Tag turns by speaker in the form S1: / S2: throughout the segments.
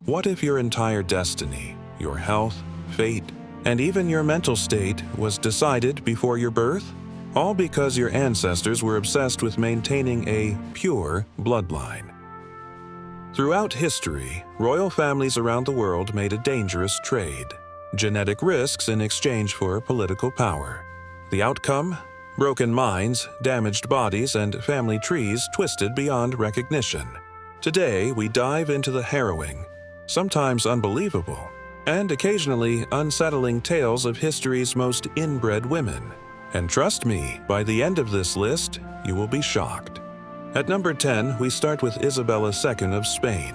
S1: What if your entire destiny, your health, fate, and even your mental state was decided before your birth? All because your ancestors were obsessed with maintaining a pure bloodline. Throughout history, royal families around the world made a dangerous trade: genetic risks in exchange for political power. The outcome? Broken minds, damaged bodies, and family trees twisted beyond recognition. Today, we dive into the harrowing, sometimes unbelievable, and occasionally unsettling tales of history's most inbred women. And trust me, by the end of this list, you will be shocked. At number 10, we start with Isabella II of Spain.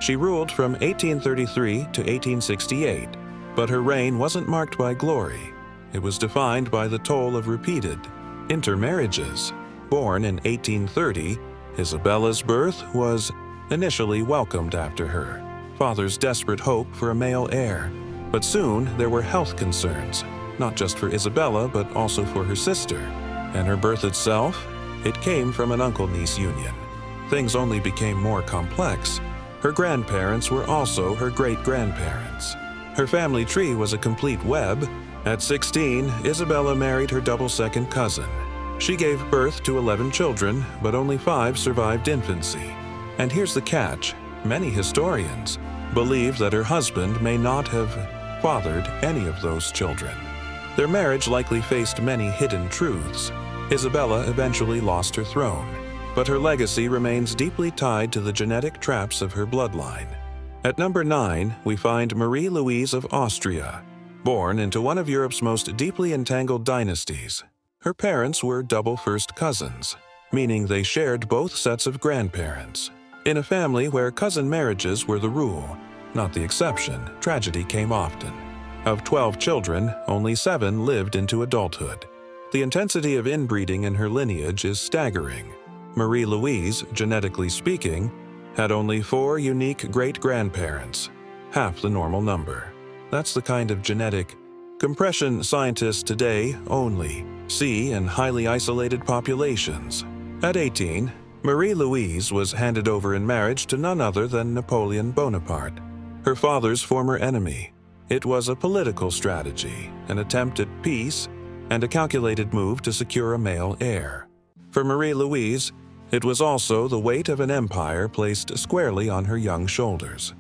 S1: She ruled from 1833 to 1868, but her reign wasn't marked by glory. It was defined by the toll of repeated intermarriages. Born in 1830, Isabella's birth was initially welcomed after her father's desperate hope for a male heir. But soon there were health concerns, not just for Isabella but also for her sister. And her birth itself? It came from an uncle-niece union. Things only became more complex. Her grandparents were also her great-grandparents. Her family tree was a complete web. At 16, Isabella married her double-second cousin. She gave birth to 11 children, but only 5 survived infancy. And here's the catch: many historians believe that her husband may not have fathered any of those children. Their marriage likely faced many hidden truths. Isabella eventually lost her throne, but her legacy remains deeply tied to the genetic traps of her bloodline. At number 9, we find Marie Louise of Austria. Born into one of Europe's most deeply entangled dynasties, her parents were double first cousins, meaning they shared both sets of grandparents. In a family where cousin marriages were the rule, not the exception, tragedy came often. Of 12 children, only 7 lived into adulthood. The intensity of inbreeding in her lineage is staggering. Marie Louise, genetically speaking, had only 4 unique great-grandparents, half the normal number. That's the kind of genetic compression scientists today only see in highly isolated populations. At 18, Marie Louise was handed over in marriage to none other than Napoleon Bonaparte, her father's former enemy. It was a political strategy, an attempt at peace, and a calculated move to secure a male heir. For Marie Louise, it was also the weight of an empire placed squarely on her young shoulders.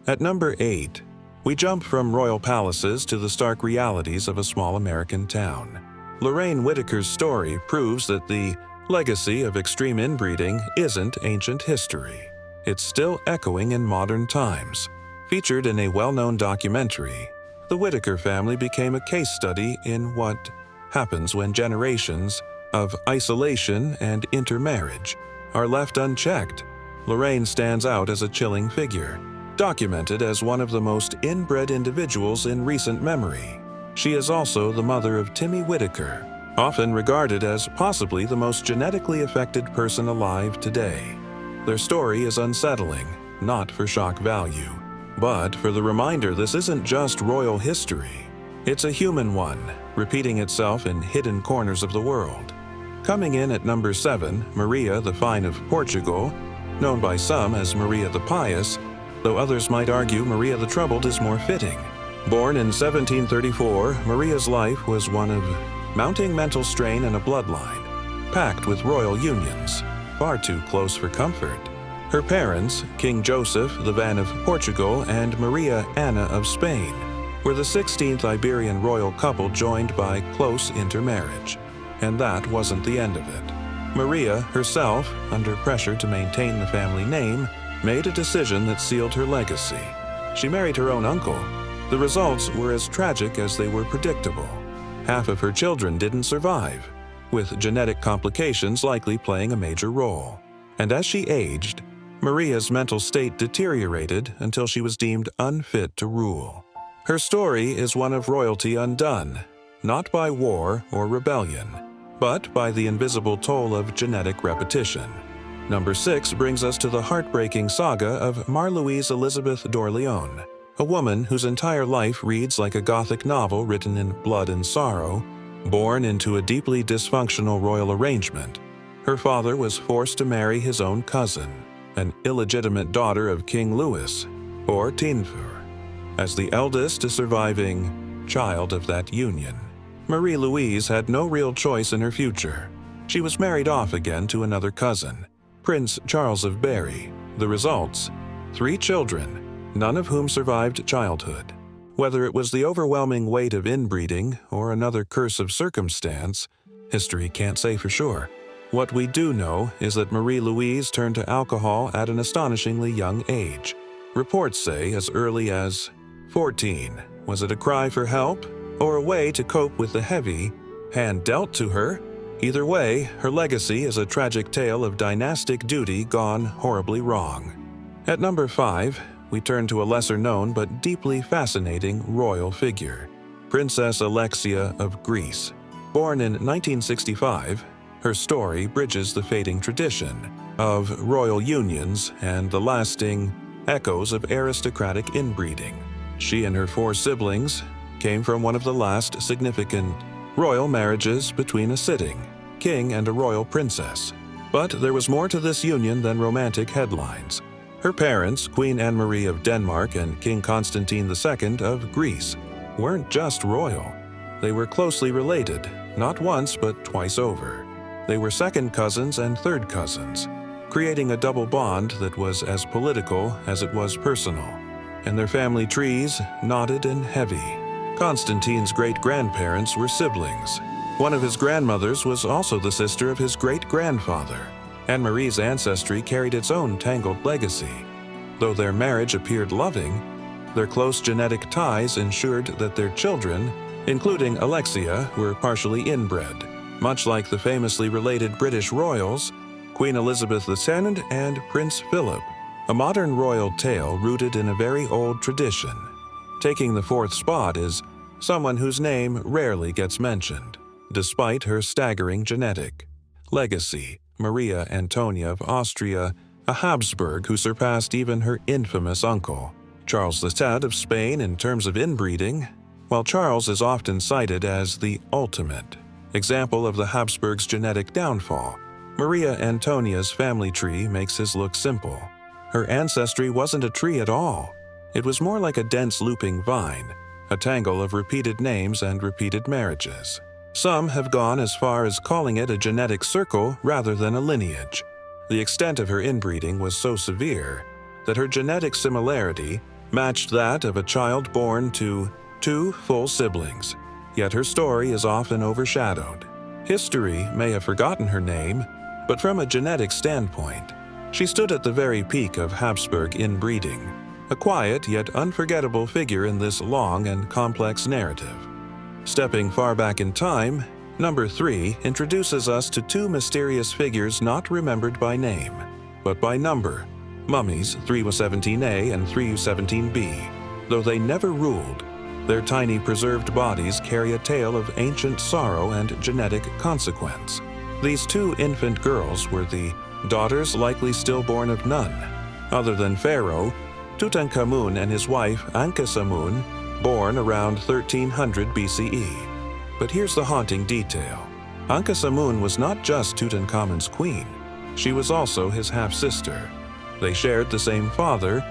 S1: At number 8, we jump from royal palaces to the stark realities of a small American town. Lorraine Whitaker's story proves that the legacy of extreme inbreeding isn't ancient history. It's still echoing in modern times. Featured in a well-known documentary, the Whitaker family became a case study in what happens when generations of isolation and intermarriage are left unchecked. Lorraine stands out as a chilling figure, documented as one of the most inbred individuals in recent memory. She is also the mother of Timmy Whitaker, often regarded as possibly the most genetically affected person alive today. Their story is unsettling, not for shock value, but for the reminder this isn't just royal history. It's a human one, repeating itself in hidden corners of the world. Coming in at number 7, Maria the Fine of Portugal, known by some as Maria the Pious, though others might argue Maria the Troubled is more fitting. Born in 1734, Maria's life was one of mounting mental strain and a bloodline, packed with royal unions, far too close for comfort. Her parents, King Joseph the Van of Portugal and Maria Anna of Spain, were the 16th Iberian royal couple joined by close intermarriage. And that wasn't the end of it. Maria herself, under pressure to maintain the family name, made a decision that sealed her legacy. She married her own uncle. The results were as tragic as they were predictable. Half of her children didn't survive, with genetic complications likely playing a major role. And as she aged, Maria's mental state deteriorated until she was deemed unfit to rule. Her story is one of royalty undone, not by war or rebellion, but by the invisible toll of genetic repetition. Number 6 brings us to the heartbreaking saga of Mare-Louise Elizabeth d'Orléans, a woman whose entire life reads like a Gothic novel written in blood and sorrow. Born into a deeply dysfunctional royal arrangement, her father was forced to marry his own cousin, an illegitimate daughter of King Louis. or Tinfur, as the eldest surviving child of that union. Marie-Louise had no real choice in her future. She was married off again to another cousin, Prince Charles of Berry. The results? 3 children, none of whom survived childhood. Whether it was the overwhelming weight of inbreeding or another curse of circumstance, history can't say for sure. What we do know is that Marie-Louise turned to alcohol at an astonishingly young age. Reports say as early as 14. Was it a cry for help or a way to cope with the heavy hand dealt to her? Either way, her legacy is a tragic tale of dynastic duty gone horribly wrong. At number 5, we turn to a lesser-known but deeply fascinating royal figure, Princess Alexia of Greece. Born in 1965, her story bridges the fading tradition of royal unions and the lasting echoes of aristocratic inbreeding. She and her 4 siblings came from one of the last significant royal marriages between a sitting king and a royal princess. But there was more to this union than romantic headlines. Her parents, Queen Anne-Marie of Denmark and King Constantine II of Greece, weren't just royal. They were closely related, not once but twice over. They were second cousins and third cousins, creating a double bond that was as political as it was personal. And their family trees knotted and heavy. Constantine's great-grandparents were siblings. One of his grandmothers was also the sister of his great-grandfather. Anne-Marie's ancestry carried its own tangled legacy. Though their marriage appeared loving, their close genetic ties ensured that their children, including Alexia, were partially inbred, much like the famously related British royals, Queen Elizabeth II and Prince Philip, a modern royal tale rooted in a very old tradition. Taking the 4th spot is someone whose name rarely gets mentioned, despite her staggering genetic legacy. Maria Antonia of Austria, a Habsburg who surpassed even her infamous uncle, Charles III of Spain in terms of inbreeding. While Charles is often cited as the ultimate example of the Habsburgs' genetic downfall, Maria Antonia's family tree makes his look simple. Her ancestry wasn't a tree at all. It was more like a dense looping vine, a tangle of repeated names and repeated marriages. Some have gone as far as calling it a genetic circle rather than a lineage. The extent of her inbreeding was so severe that her genetic similarity matched that of a child born to 2 full siblings. Yet her story is often overshadowed. History may have forgotten her name, but from a genetic standpoint, she stood at the very peak of Habsburg inbreeding, a quiet yet unforgettable figure in this long and complex narrative. Stepping far back in time, number 3 introduces us to 2 mysterious figures not remembered by name, but by number, mummies 3U17A and 3U17B. Though they never ruled, their tiny preserved bodies carry a tale of ancient sorrow and genetic consequence. These 2 infant girls were the daughters likely stillborn of none, other than Pharaoh Tutankhamun and his wife Ankhesemun, born around 1300 BCE. But here's the haunting detail. Ankhesemun was not just Tutankhamun's queen, she was also his half-sister. They shared the same father,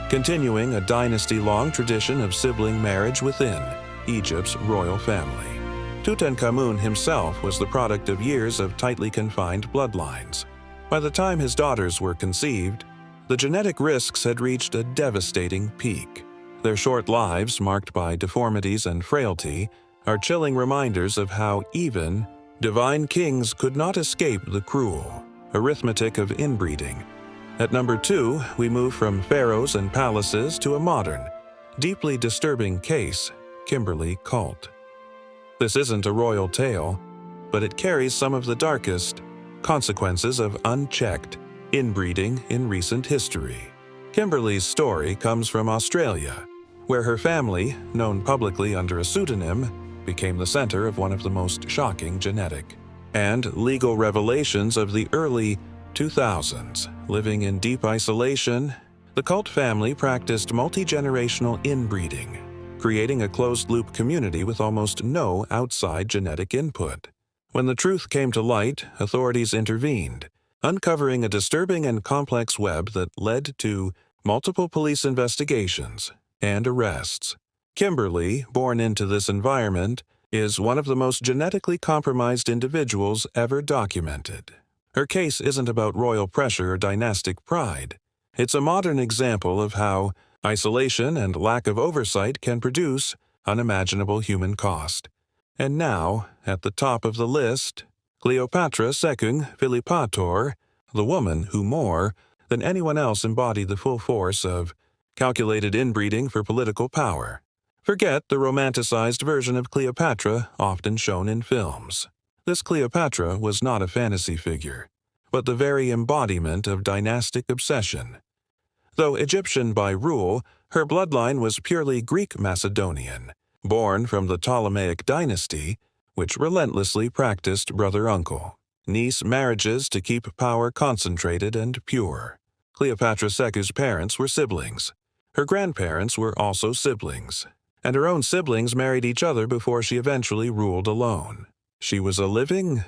S1: continuing a dynasty-long tradition of sibling marriage within Egypt's royal family. Tutankhamun himself was the product of years of tightly confined bloodlines. By the time his daughters were conceived, the genetic risks had reached a devastating peak. Their short lives, marked by deformities and frailty, are chilling reminders of how even divine kings could not escape the cruel arithmetic of inbreeding. At number 2, we move from pharaohs and palaces to a modern, deeply disturbing case, Kimberley cult. This isn't a royal tale, but it carries some of the darkest consequences of unchecked inbreeding in recent history. Kimberley's story comes from Australia, where her family, known publicly under a pseudonym, became the center of one of the most shocking genetic and legal revelations of the early 2000s. Living in deep isolation, the cult family practiced multi-generational inbreeding, creating a closed-loop community with almost no outside genetic input. When the truth came to light, authorities intervened, uncovering a disturbing and complex web that led to multiple police investigations, and arrests. Kimberly, born into this environment, is one of the most genetically compromised individuals ever documented. Her case isn't about royal pressure or dynastic pride. It's a modern example of how isolation and lack of oversight can produce unimaginable human cost. And now, at the top of the list, Cleopatra II Philippator, the woman who more than anyone else embodied the full force of calculated inbreeding for political power. Forget the romanticized version of Cleopatra often shown in films. This Cleopatra was not a fantasy figure, but the very embodiment of dynastic obsession. Though Egyptian by rule, her bloodline was purely Greek Macedonian, born from the Ptolemaic dynasty, which relentlessly practiced brother-uncle, niece marriages to keep power concentrated and pure. Cleopatra II's parents were siblings. Her grandparents were also siblings, and her own siblings married each other before she eventually ruled alone. She was a living,